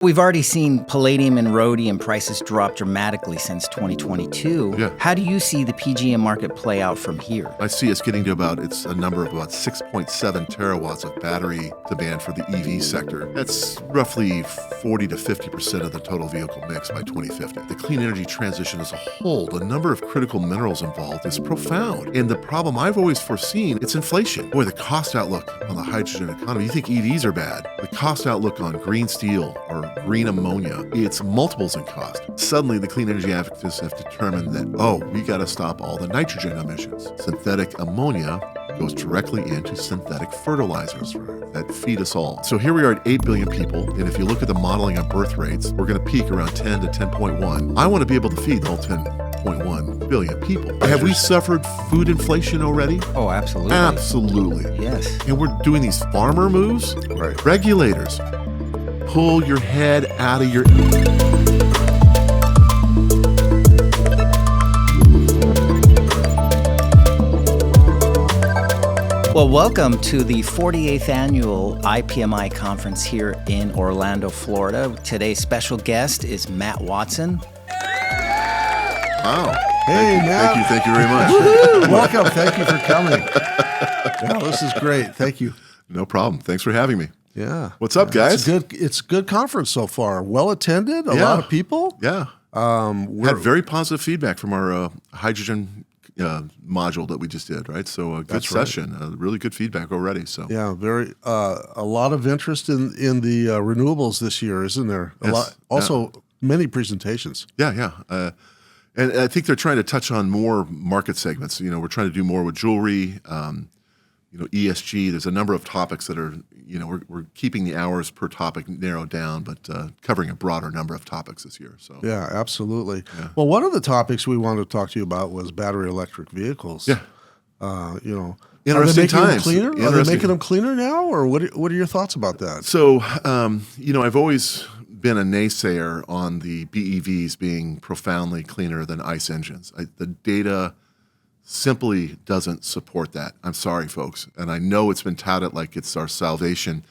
We've already seen palladium and rhodium prices drop dramatically since 2022. Yeah. How do you see the PGM market play out from here? I see us getting to it's a number of about 6.7 terawatts of battery demand for the EV sector. That's roughly 40 to 50% of the total vehicle mix by 2050. The clean energy transition as a whole, the number of critical minerals involved is profound. And the problem I've always foreseen, it's inflation. Boy, the cost outlook on the hydrogen economy, you think EVs are bad. The cost outlook on green steel or green ammonia, it's multiples in cost. Suddenly, the clean energy advocates have determined that, we got to stop all the nitrogen emissions. Synthetic ammonia goes directly into synthetic fertilizers that feed us all. So here we are at 8 billion people, and if you look at the modeling of birth rates, we're going to peak around 10 to 10.1. I want to be able to feed the whole 10.1 billion people. Have we suffered food inflation already? Oh, absolutely. Absolutely. Yes. And we're doing these farmer moves? Right. Regulators, pull your head out of your... Well, welcome to the 48th annual IPMI conference here in Orlando, Florida. Today's special guest is Matt Watson. Wow. Hey, Matt. Thank you very much. Welcome. Thank you for coming. Yeah, this is great. Thank you. No problem. Thanks for having me. Yeah. What's up, guys? It's a good conference so far. Well attended. A lot of people. Yeah. Had very positive feedback from our hydrogen module that we just did, right? So a good session, really good feedback already. So yeah, very a lot of interest in the renewables this year, isn't there? A lot. Also, many presentations. Yeah. And I think they're trying to touch on more market segments. We're trying to do more with jewelry, ESG. There's a number of topics that are, we're keeping the hours per topic narrowed down, but covering a broader number of topics this year. So yeah, absolutely. Yeah. Well, one of the topics we wanted to talk to you about was battery electric vehicles. Yeah. Are Interesting they times. Them cleaner? Are they Interesting. making them cleaner now, or what are your thoughts about that? So, I've always been a naysayer on the BEVs being profoundly cleaner than ICE engines. The data simply doesn't support that. I'm sorry, folks. And I know it's been touted like it's our salvation.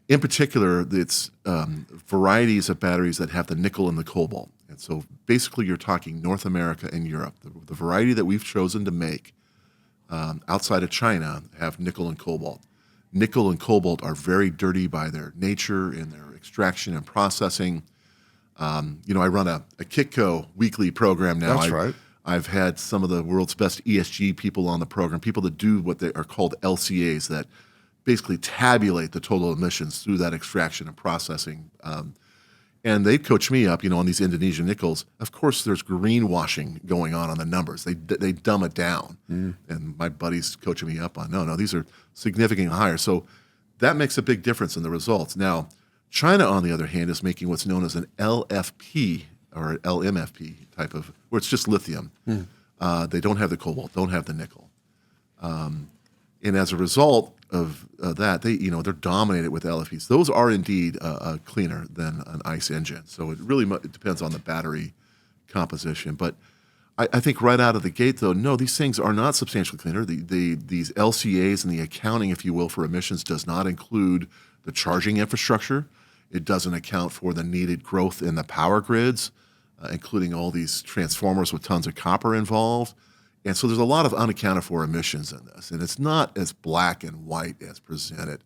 In particular, it's varieties of batteries that have the nickel and the cobalt. And so basically you're talking North America and Europe. The variety that we've chosen to make outside of China have nickel and cobalt. Nickel and cobalt are very dirty by their nature and their extraction and processing. I run a Kitco weekly program now. That's right. I've had some of the world's best ESG people on the program, people that do what they are called LCAs, that basically tabulate the total emissions through that extraction and processing. And they coach me up, on these Indonesian nickels. Of course, there's greenwashing going on the numbers. They dumb it down. And my buddy's coaching me up on, no, these are significantly higher. So that makes a big difference in the results. Now, China, on the other hand, is making what's known as an LFP or an LMFP type of, where it's just lithium. They don't have the cobalt, don't have the nickel. And as a result of that, they're dominated with LFPs. Those are indeed cleaner than an ICE engine. So it really it depends on the battery composition. But I think right out of the gate, though, no, these things are not substantially cleaner. These LCAs and the accounting, if you will, for emissions does not include the charging infrastructure. It doesn't account for the needed growth in the power grids, including all these transformers with tons of copper involved. And so there's a lot of unaccounted for emissions in this. And it's not as black and white as presented.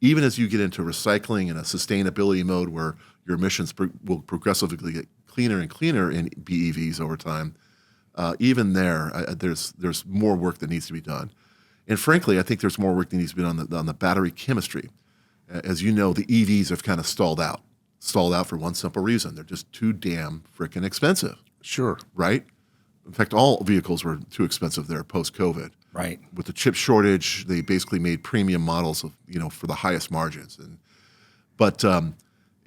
Even as you get into recycling and a sustainability mode where your emissions will progressively get cleaner and cleaner in BEVs over time, even there's more work that needs to be done. And frankly, I think there's more work that needs to be done on the battery chemistry. As you know, the EVs have kind of stalled out for one simple reason. They're just too damn freaking expensive. Sure. Right? In fact, all vehicles were too expensive there post-COVID. Right. With the chip shortage, they basically made premium models of, for the highest margins. But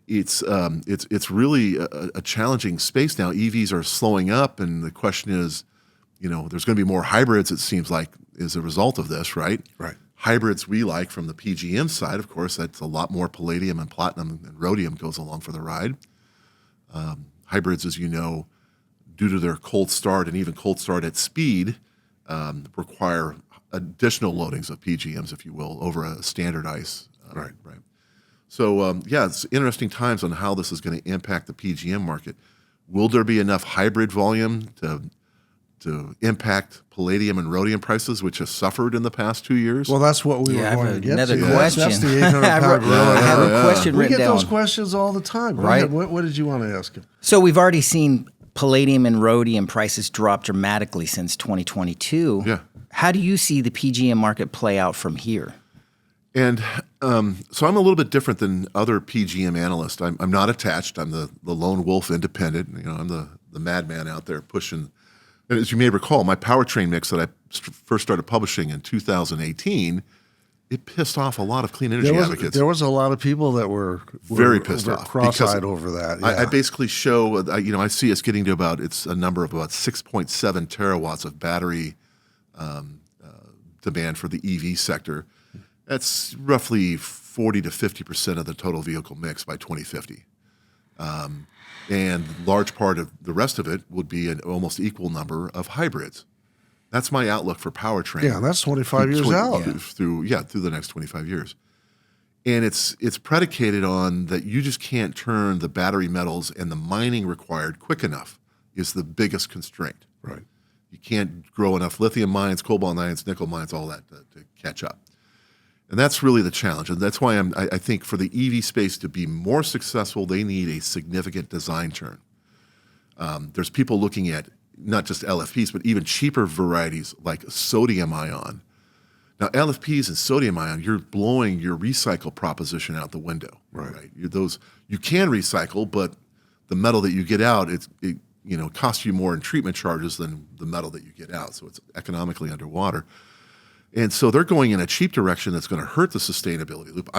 it's really a challenging space now. EVs are slowing up, and the question is, there's going to be more hybrids, it seems like, as a result of this, right? Right. Hybrids we like from the PGM side, of course, that's a lot more palladium and platinum and rhodium goes along for the ride. Hybrids, as you know, due to their cold start and even cold start at speed, require additional loadings of PGMs, if you will, over a standard ICE. Right. So it's interesting times on how this is going to impact the PGM market. Will there be enough hybrid volume to impact palladium and rhodium prices, which have suffered in the past 2 years? Well, that's what we were going to get another to. question. That's the 800-pound gorilla. I have a question We written get down. those questions all the time. Go Right. ahead. What did you want to ask him? So we've already seen palladium and rhodium prices drop dramatically since 2022. Yeah. How do you see the PGM market play out from here? And so I'm a little bit different than other PGM analysts. I'm not attached. I'm the lone wolf independent. I'm the madman out there pushing. And as you may recall, my powertrain mix that I first started publishing in 2018, it pissed off a lot of clean energy advocates. There was a lot of people that were very pissed off, cross-eyed over that. Yeah. I basically show, I see us getting to it's a number of about 6.7 terawatts of battery demand for the EV sector. That's roughly 40 to 50% of the total vehicle mix by 2050. And large part of the rest of it would be an almost equal number of hybrids. That's my outlook for powertrain. Yeah, that's 25 years out. Through the next 25 years. And it's predicated on that you just can't turn the battery metals and the mining required quick enough is the biggest constraint. Right. You can't grow enough lithium mines, cobalt mines, nickel mines, all that to catch up. And that's really the challenge. And that's why I think for the EV space to be more successful, they need a significant design turn. There's people looking at not just LFPs, but even cheaper varieties like sodium ion. Now, LFPs and sodium ion, you're blowing your recycle proposition out the window. Right? You can recycle, but the metal that you get out, it costs you more in treatment charges than the metal that you get out. So it's economically underwater. And so they're going in a cheap direction that's going to hurt the sustainability loop.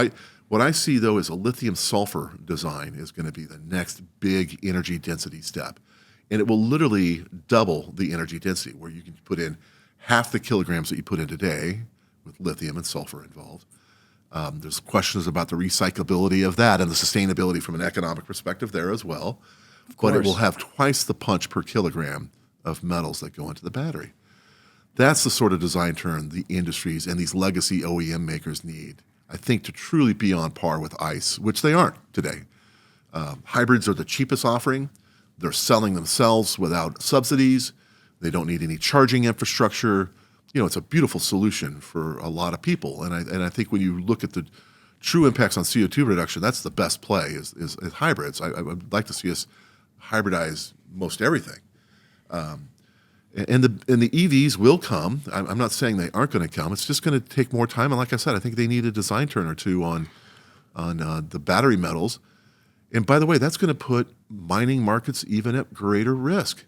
What I see, though, is a lithium-sulfur design is going to be the next big energy density step. And it will literally double the energy density, where you can put in half the kilograms that you put in today with lithium and sulfur involved. There's questions about the recyclability of that and the sustainability from an economic perspective there as well. But it will have twice the punch per kilogram of metals that go into the battery. That's the sort of design turn the industries and these legacy OEM makers need, I think, to truly be on par with ICE, which they aren't today. Hybrids are the cheapest offering. They're selling themselves without subsidies. They don't need any charging infrastructure. It's a beautiful solution for a lot of people. And I think when you look at the true impacts on CO2 reduction, that's the best play is hybrids. I would like to see us hybridize most everything. And the EVs will come. I'm not saying they aren't going to come. It's just going to take more time. And like I said, I think they need a design turn or two on the battery metals. And by the way, that's going to put mining markets even at greater risk.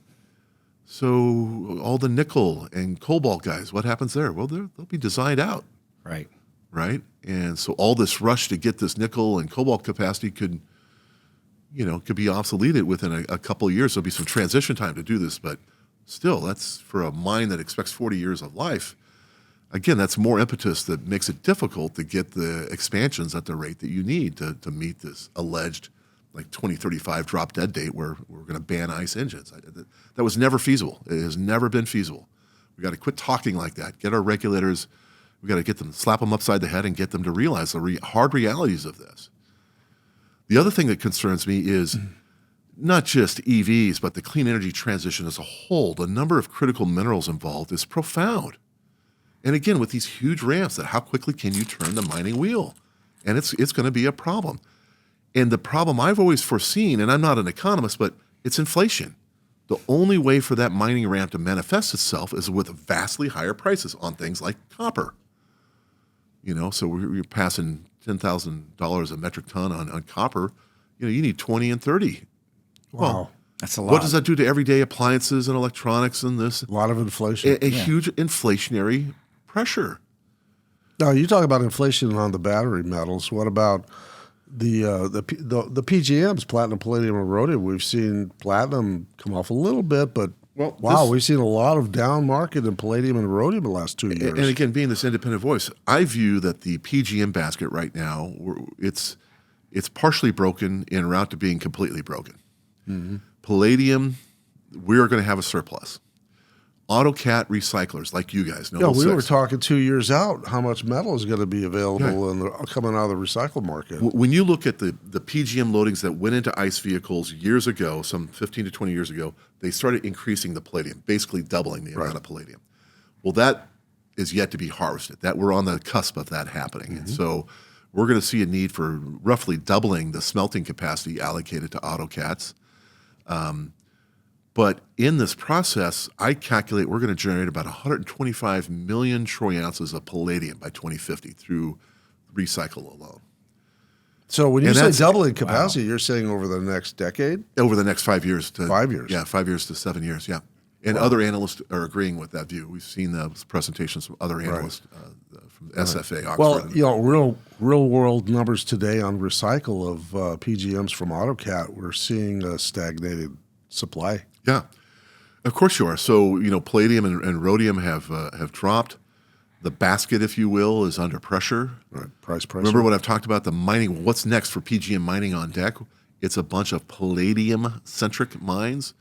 So all the nickel and cobalt guys, what happens there? Well, they'll be designed out. Right? And so all this rush to get this nickel and cobalt capacity could be obsoleted within a couple of years. There'll be some transition time to do this, but still, that's for a mine that expects 40 years of life. Again, that's more impetus that makes it difficult to get the expansions at the rate that you need to meet this alleged 2035 drop dead date where we're going to ban ICE engines. That was never feasible. It has never been feasible. We got to quit talking like that. Get our regulators, we got to get them, slap them upside the head and get them to realize the hard realities of this. The other thing that concerns me is not just EVs, but the clean energy transition as a whole. The number of critical minerals involved is profound. And again, with these huge ramps, how quickly can you turn the mining wheel? And it's going to be a problem. And the problem I've always foreseen, and I'm not an economist, but it's inflation. The only way for that mining ramp to manifest itself is with vastly higher prices on things like copper. So we're passing $10,000 a metric ton on copper. You need 20 and 30. Wow. Well, that's a lot. What does that do to everyday appliances and electronics and this? A lot of inflation. A huge inflationary pressure. Now, you talk about inflation on the battery metals. What about the PGMs, platinum, palladium, and rhodium? We've seen platinum come off a little bit, but we've seen a lot of down market in palladium and rhodium in the last 2 years. And again, being this independent voice, I view that the PGM basket right now, it's partially broken en route to being completely broken. Mm-hmm. Palladium, we're going to have a surplus. AutoCAT recyclers like you guys know. Yeah, we were talking 2 years out how much metal is going to be available coming out of the recycled market. When you look at the PGM loadings that went into ICE vehicles years ago, some 15 to 20 years ago, they started increasing the palladium, basically doubling the amount of palladium. Well, that is yet to be harvested. That we're on the cusp of that happening. And so we're going to see a need for roughly doubling the smelting capacity allocated to AutoCATs. But in this process, I calculate we're going to generate about 125 million troy ounces of palladium by 2050 through recycle alone. So when you say doubling capacity, you're saying over the next decade? Over the next 5 years. 5 years. Yeah, 5 years to 7 years, yeah. And other analysts are agreeing with that view. We've seen those presentations from other analysts from SFA, Oxford. Well, you know, real world numbers today on recycle of PGMs from AutoCAT, we're seeing a stagnated supply. Yeah, of course you are. So, you know, palladium and rhodium have dropped. The basket, if you will, is under pressure. Right. Price pressure. Remember what I've talked about, the mining. What's next for PGM mining on deck? It's a bunch of palladium-centric mines.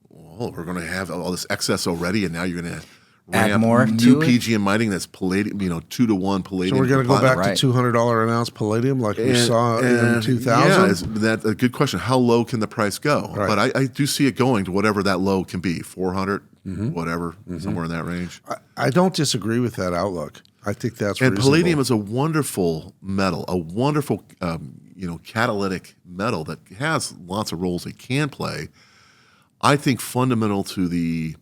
Well, we're going to have all this excess already, and now you're going to add more new to PGM mining that's palladium, 2-to-1 palladium. So we're going to go back to $200 an ounce palladium like we saw in 2000? Yeah, that's a good question. How low can the price go? Right. But I do see it going to whatever that low can be, 400, whatever, somewhere in that range. I don't disagree with that outlook. I think that's and reasonable. Palladium is a wonderful metal, a wonderful catalytic metal that has lots of roles it can play. I think fundamental to the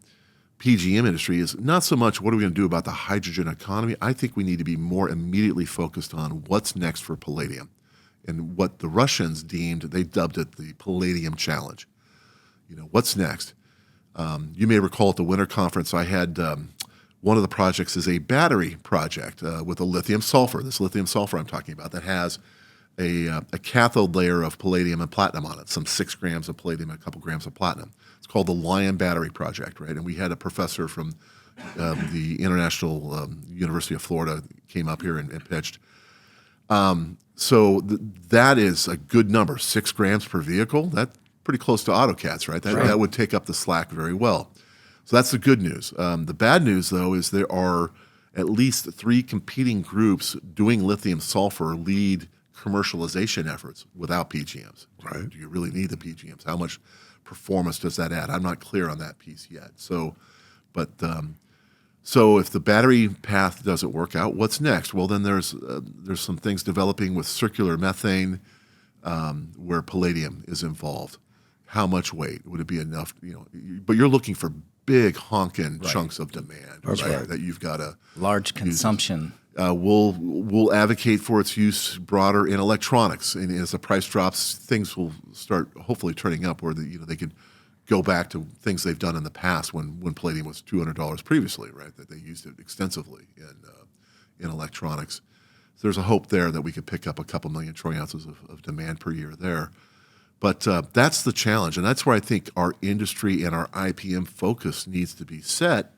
PGM industry is not so much what are we going to do about the hydrogen economy. I think we need to be more immediately focused on what's next for palladium and what the Russians deemed, they dubbed it the Palladium Challenge. What's next? You may recall at the winter conference I had one of the projects is a battery project with a lithium sulfur, this lithium sulfur I'm talking about, that has a cathode layer of palladium and platinum on it, some 6 grams of palladium and a couple grams of platinum. It's called the Lion Battery Project, right? And we had a professor from the International University of Florida came up here and pitched. So that is a good number, 6 grams per vehicle. That's pretty close to AutoCATs, right? That would take up the slack very well. So that's the good news. The bad news, though, is there are at least 3 competing groups doing lithium sulfur lead commercialization efforts without PGMs. Right. Do you really need the PGMs? How much performance does that add? I'm not clear on that piece yet. So if the battery path doesn't work out, what's next? Well, then there's some things developing with circular methane where palladium is involved. How much weight would it be enough? But you're looking for big honking chunks of demand. That's right. That you've got to large consumption. We'll advocate for its use broader in electronics, and as the price drops, things will start hopefully turning up where they could go back to things they've done in the past when palladium was $200 previously, right? That they used it extensively in electronics. So there's a hope there that we could pick up a couple million troy ounces of demand per year there. But that's the challenge, and that's where I think our industry and our IPM focus needs to be set,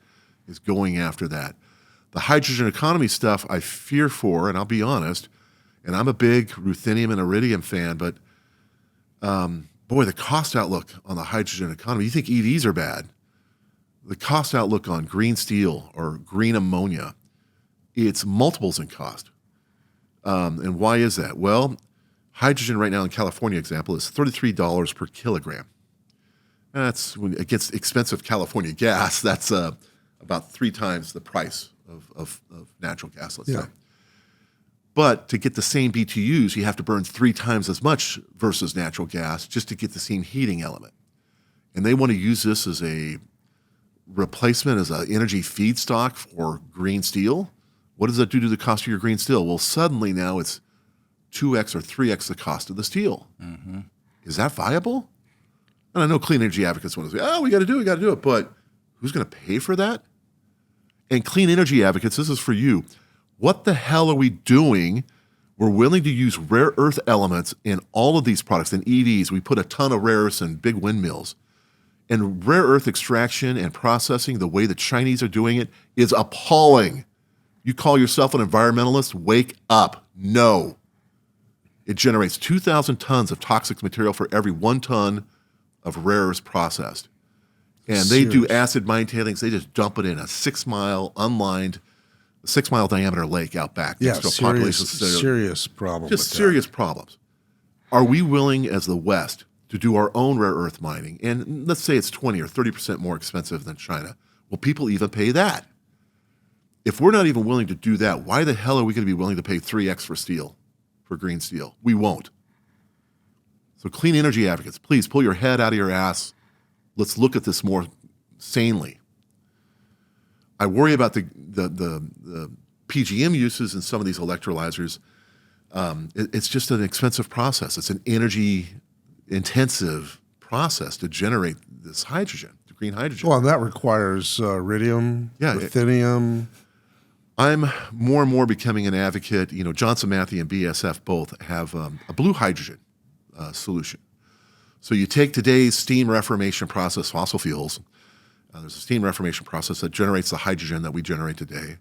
is going after that. The hydrogen economy stuff I fear for, and I'll be honest, and I'm a big ruthenium and iridium fan, but boy, the cost outlook on the hydrogen economy, you think EVs are bad. The cost outlook on green steel or green ammonia, it's multiples in cost. And why is that? Well, hydrogen right now in California, example, is $33 per kilogram. That's against expensive California gas. That's about 3 times the price of natural gas, let's say. But to get the same BTUs, you have to burn 3 times as much versus natural gas just to get the same heating element. And they want to use this as a replacement, as an energy feedstock for green steel. What does that do to the cost of your green steel? Well, suddenly now it's 2x or 3x the cost of the steel. Mm-hmm. Is that viable? And I know clean energy advocates want to say, we got to do it. But who's going to pay for that? And clean energy advocates, this is for you. What the hell are we doing? We're willing to use rare earth elements in all of these products. In EVs, we put a ton of rare earths in big windmills. And rare earth extraction and processing, the way the Chinese are doing it, is appalling. You call yourself an environmentalist? Wake up. No. It generates 2,000 tons of toxic material for every 1 ton of rare earths processed. And they do acid mine tailings. They just dump it in a 6-mile unlined, 6-mile diameter lake out back. Yeah, next to a population. serious problem. Just serious problems. Are we willing as the West to do our own rare earth mining? And let's say it's 20 or 30% more expensive than China. Will people even pay that? If we're not even willing to do that, why the hell are we going to be willing to pay 3x for steel, for green steel? We won't. So clean energy advocates, please pull your head out of your ass. Let's look at this more sanely. I worry about the PGM uses in some of these electrolyzers. It's just an expensive process. It's an energy-intensive process to generate this hydrogen, the green hydrogen. Well, and that requires iridium, ruthenium. I'm more and more becoming an advocate. You know, Johnson Matthey and BASF both have a blue hydrogen solution. So you take today's steam reformation process, fossil fuels. There's a steam reformation process that generates the hydrogen that we generate today.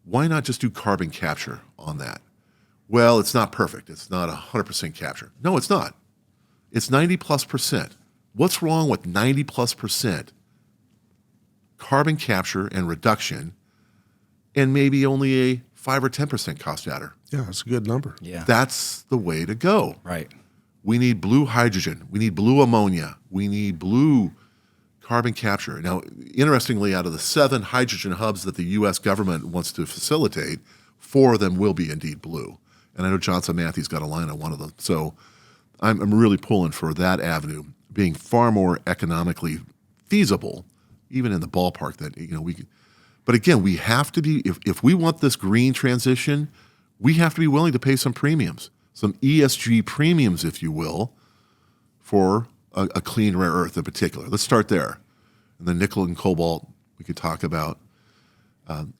Why not just do carbon capture on that? Well, it's not perfect. It's not 100% capture. No, it's not. It's 90+%. What's wrong with 90+% carbon capture and reduction and maybe only a 5 or 10% cost adder? Yeah, that's a good number. Yeah. That's the way to go. Right. We need blue hydrogen. We need blue ammonia. We need blue carbon capture. Now, interestingly, out of the 7 hydrogen hubs that the U.S. government wants to facilitate, 4 of them will be indeed blue. And I know Johnson Matthey's got a line on one of them. So I'm really pulling for that avenue being far more economically feasible, even in the ballpark that, you know, we could. But again, we have to be, if we want this green transition, we have to be willing to pay some premiums, some ESG premiums, if you will, for a clean rare earth in particular. Let's start there. And then nickel and cobalt we could talk about.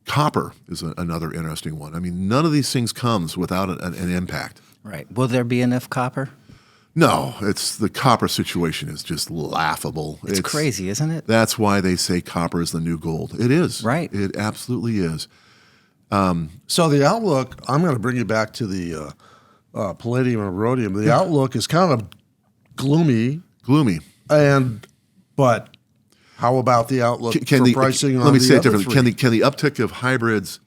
Copper is another interesting one. I mean, none of these things comes without an impact. Right. Will there be enough copper? No, the copper situation is just laughable. It's crazy, isn't it? That's why they say copper is the new gold. It is. Right. It absolutely is. So the outlook, I'm going to bring you back to the palladium and rhodium. The outlook is kind of gloomy. But how about the outlook for pricing on the other three? Let me say it differently. Can the uptick of hybrids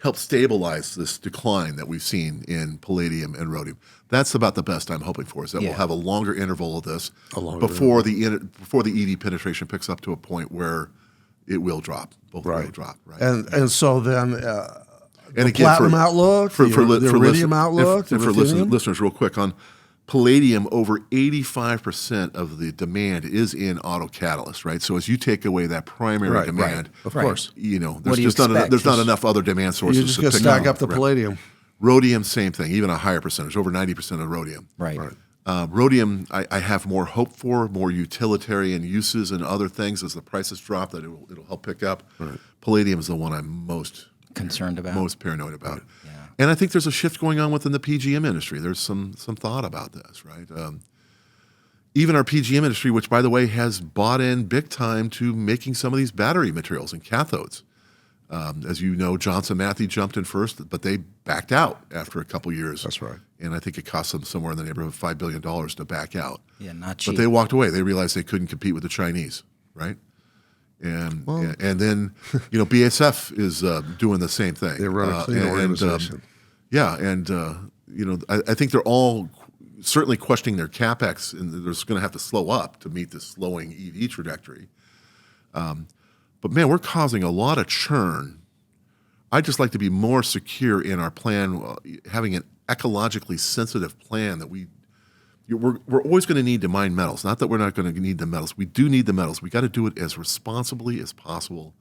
help stabilize this decline that we've seen in palladium and rhodium? That's about the best I'm hoping for, is that we'll have a longer interval of this before the EV penetration picks up to a point where it will drop. Both will drop. Right. And so then the again, platinum outlook, the iridium outlook, and for listeners, real quick, on palladium, over 85% of the demand is in auto catalyst, right? So as you take away that primary demand, of course, you know, there's not enough other demand sources. You just got to stack up the palladium. Rhodium, same thing, even a higher percentage, over 90% of rhodium. Right. Rhodium, I have more hope for, more utilitarian uses and other things as the prices drop that it'll help pick up. Right. Palladium is the one I'm most concerned about, most paranoid about. Yeah. And I think there's a shift going on within the PGM industry. There's some thought about this, right? Even our PGM industry, which, by the way, has bought in big time to making some of these battery materials and cathodes. As you know, Johnson Matthey jumped in first, but they backed out after a couple years. That's right. And I think it cost them somewhere in the neighborhood of $5 billion to back out. Yeah, not cheap. But they walked away. They realized they couldn't compete with the Chinese, right? And then, you know, BASF is doing the same thing. They run a clean organization. You know, I think they're all certainly questioning their CapEx, and they're going to have to slow up to meet this slowing EV trajectory. But man, we're causing a lot of churn. I'd just like to be more secure in our plan, having an ecologically sensitive plan that we're always going to need to mine metals. Not that we're not going to need the metals. We do need the metals. We got to do it as responsibly as possible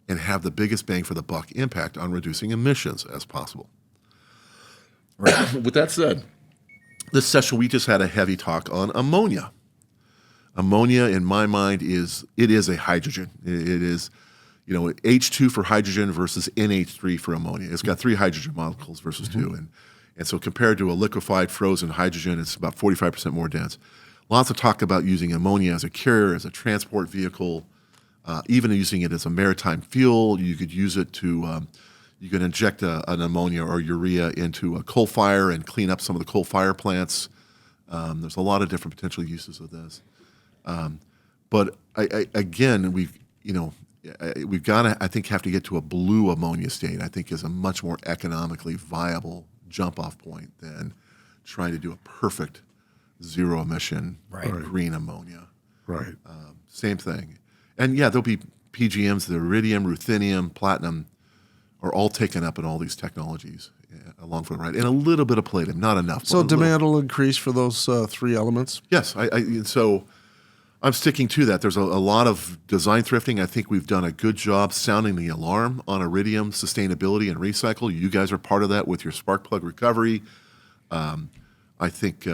and have the biggest bang for the buck impact on reducing emissions as possible. Right. With that said, this session we just had a heavy talk on ammonia. Ammonia, in my mind, is a hydrogen. It is, you know, H2 for hydrogen versus NH3 for ammonia. It's got 3 hydrogen molecules versus 2. And so compared to a liquefied frozen hydrogen, it's about 45% more dense. Lots of talk about using ammonia as a carrier, as a transport vehicle, even using it as a maritime fuel. You could use it to, you can inject an ammonia or urea into a coal fire and clean up some of the coal fire plants. There's a lot of different potential uses of this. But again, we've got to, I think, have to get to a blue ammonia state. I think is a much more economically viable jump-off point than trying to do a perfect zero emission green ammonia. Right. Same thing. And yeah, there'll be PGMs, the iridium, ruthenium, platinum are all taken up in all these technologies along for the ride. And a little bit of palladium, not enough. So demand will increase for those three elements? Yes. So I'm sticking to that. There's a lot of design thrifting. I think we've done a good job sounding the alarm on iridium sustainability and recycle. You guys are part of that with your spark plug recovery. I think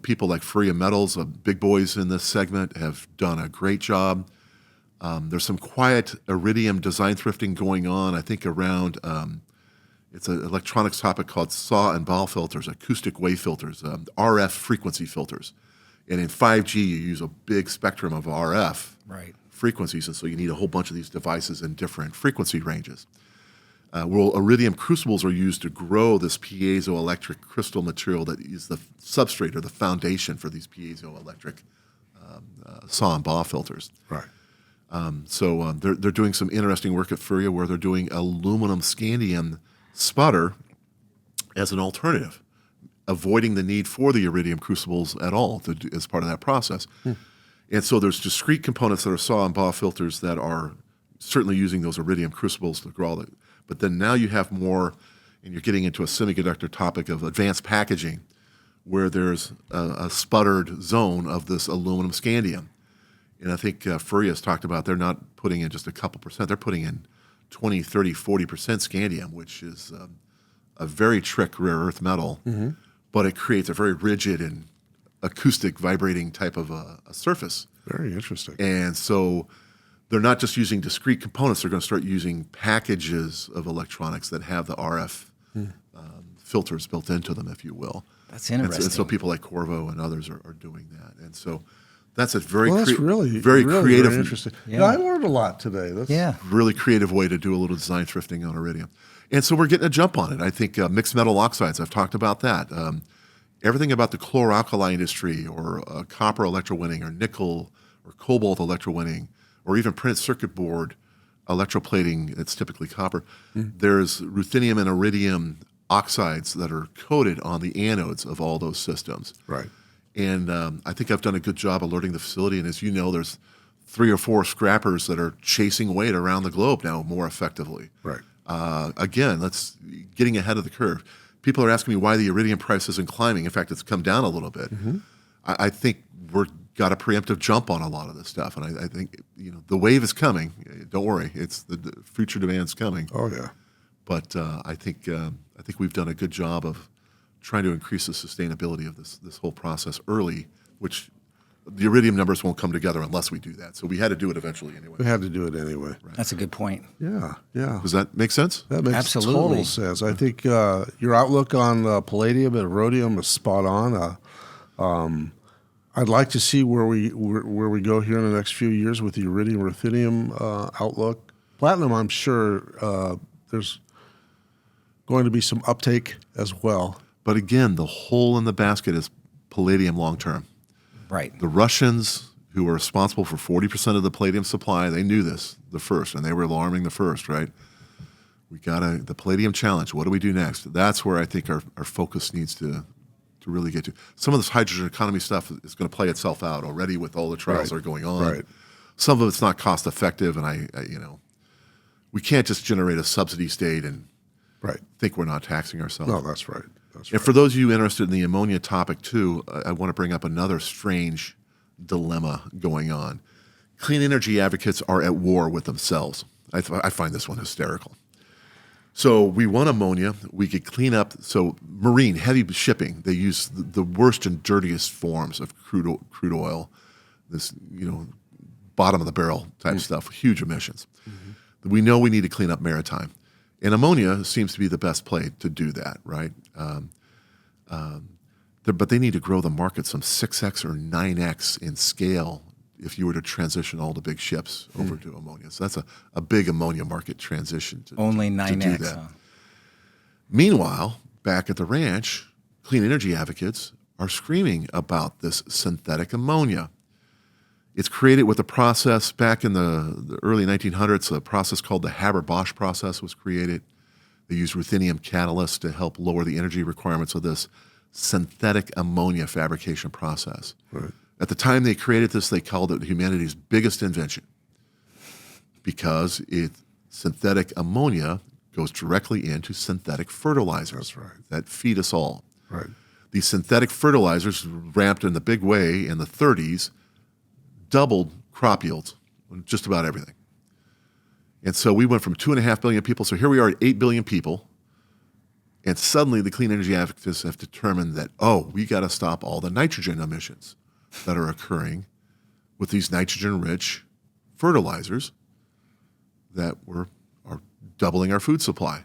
people like Freya Metals, big boys in this segment, have done a great job. There's some quiet iridium design thrifting going on, I think, around it's an electronics topic called SAW and BAW filters, acoustic wave filters, RF frequency filters. And in 5G, you use a big spectrum of RF frequencies, and so you need a whole bunch of these devices in different frequency ranges. Iridium crucibles are used to grow this piezoelectric crystal material that is the substrate or the foundation for these piezoelectric SAW and BAW filters. Right. So they're doing some interesting work at Furia where they're doing aluminum scandium sputter as an alternative, avoiding the need for the iridium crucibles at all as part of that process. And so there's discrete components that are SAW and BAW filters that are certainly using those iridium crucibles to grow it. But then now you have more, and you're getting into a semiconductor topic of advanced packaging where there's a sputtered zone of this aluminum scandium. And I think Furia's talked about they're not putting in just a couple percent. They're putting in 20, 30, 40% scandium, which is a very trick rare earth metal, but it creates a very rigid and acoustic vibrating type of a surface. Very interesting. And so they're not just using discrete components. They're going to start using packages of electronics that have the RF filters built into them, if you will. That's interesting. And so people like Corvo and others are doing that. And so that's a very really creative, very interesting. Yeah. I learned a lot today. That's really creative way to do a little design thrifting on iridium. And so we're getting a jump on it. I think mixed metal oxides, I've talked about that. Everything about the chlor-alkali industry or copper electrowinning or nickel or cobalt electrowinning or even printed circuit board electroplating, it's typically copper. There's ruthenium and iridium oxides that are coated on the anodes of all those systems. right. And I think I've done a good job alerting the facility. And as you know, there's 3 or 4 scrappers that are chasing weight around the globe now more effectively. Right. Again, getting ahead of the curve. People are asking me why the iridium price isn't climbing. In fact, it's come down a little bit. I think we're got a preemptive jump on a lot of this stuff, and I think the wave is coming. Don't worry, it's the future demand's coming. Oh yeah. But I think we've done a good job of trying to increase the sustainability of this whole process early, which the iridium numbers won't come together unless we do that. So we had to do it eventually anyway. We had to do it anyway. Right. That's a good point. Yeah. Yeah. Does that make sense? That makes Absolutely. total sense. I think your outlook on palladium and rhodium is spot on. I'd like to see where we go here in the next few years with the iridium ruthenium outlook. Platinum, I'm sure there's going to be some uptake as well. But again, the hole in the basket is palladium long term. Right. The Russians, who were responsible for 40% of the palladium supply, they knew this the first, and they were alarming the first, right? We got the palladium challenge. What do we do next? That's where I think our focus needs to really get to. Some of this hydrogen economy stuff is going to play itself out already with all the trials that are going on. Right. Some of it's not cost effective, and we can't just generate a subsidy state and think we're not taxing ourselves. No, that's right. And for those of you interested in the ammonia topic too, I want to bring up another strange dilemma going on. Clean energy advocates are at war with themselves. I find this one hysterical. So we want ammonia. We could clean up. So marine, heavy shipping, they use the worst and dirtiest forms of crude oil, this bottom of the barrel type stuff, huge emissions. We know we need to clean up maritime. And ammonia seems to be the best play to do that, right? But they need to grow the market some 6x or 9x in scale if you were to transition all the big ships over to ammonia. So that's a big ammonia market transition. Only 9x. To do that. Meanwhile, back at the ranch, clean energy advocates are screaming about this synthetic ammonia. It's created with a process back in the early 1900s. A process called the Haber-Bosch process was created. They used ruthenium catalyst to help lower the energy requirements of this synthetic ammonia fabrication process. Right. At the time they created this, they called it humanity's biggest invention because synthetic ammonia goes directly into synthetic fertilizers. That's right. That feed us all. Right. These synthetic fertilizers ramped in the big way in the 30s, doubled crop yields on just about everything. And so we went from 2.5 billion people. So here we are at 8 billion people. And suddenly the clean energy activists have determined that, we got to stop all the nitrogen emissions that are occurring with these nitrogen-rich fertilizers that are doubling our food supply.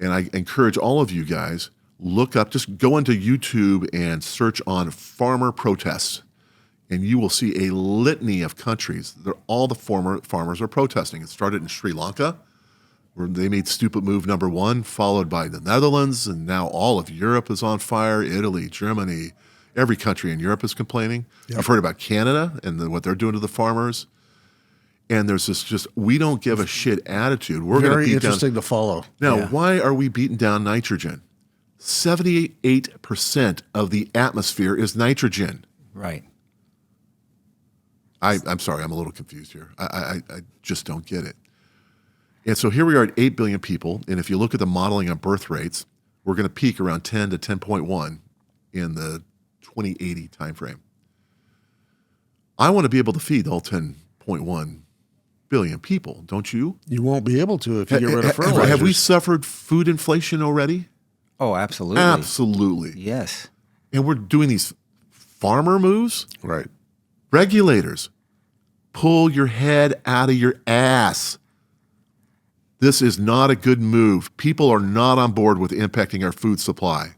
And I encourage all of you guys, just go into YouTube and search on farmer protests. And you will see a litany of countries. All the former farmers are protesting. It started in Sri Lanka, where they made stupid move number 1, followed by the Netherlands, and now all of Europe is on fire. Italy, Germany, every country in Europe is complaining. Yep. You've heard about Canada and what they're doing to the farmers. And there's this we don't give a shit attitude. We're going to Very interesting to follow. Now, why are we beating down nitrogen? 78% of the atmosphere is nitrogen. Right. I'm sorry, I'm a little confused here. I just don't get it. And so here we are at 8 billion people, and if you look at the modeling on birth rates, we're going to peak around 10 to 10.1 in the 2080 timeframe. I want to be able to feed all 10.1 billion people, don't you? You won't be able to if you get rid of fertilizers. Have we suffered food inflation already? Oh, absolutely. Absolutely. Yes. And we're doing these farmer moves? Right. Regulators, pull your head out of your ass. This is not a good move. People are not on board with impacting our food supply.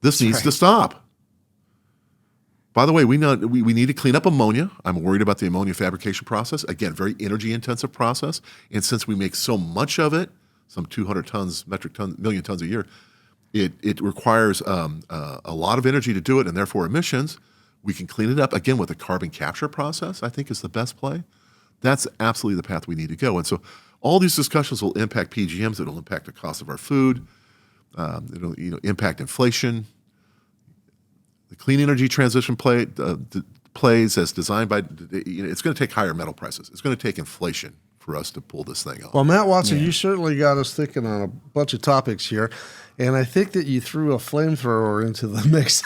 This needs to stop. By the way, we need to clean up ammonia. I'm worried about the ammonia fabrication process. Again, very energy-intensive process. And since we make so much of it, some 200 million tons a year, it requires a lot of energy to do it, and therefore emissions. We can clean it up, again, with a carbon capture process, I think is the best play. That's absolutely the path we need to go. And so all these discussions will impact PGMs. It'll impact the cost of our food. It'll impact inflation. The clean energy transition plays as designed by, it's going to take higher metal prices. It's going to take inflation for us to pull this thing off. Well, Matt Watson, you certainly got us thinking on a bunch of topics here. And I think that you threw a flamethrower into the mix.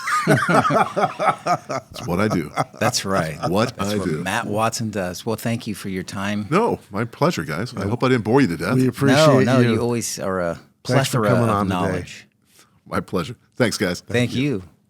That's what I do. That's right. That's what do. Matt Watson does. Well, thank you for your time. No, my pleasure, guys. I hope I didn't bore you to death. We appreciate you. You always are a Thanks for plethora coming of on knowledge. My pleasure. Thanks, guys. Thank you.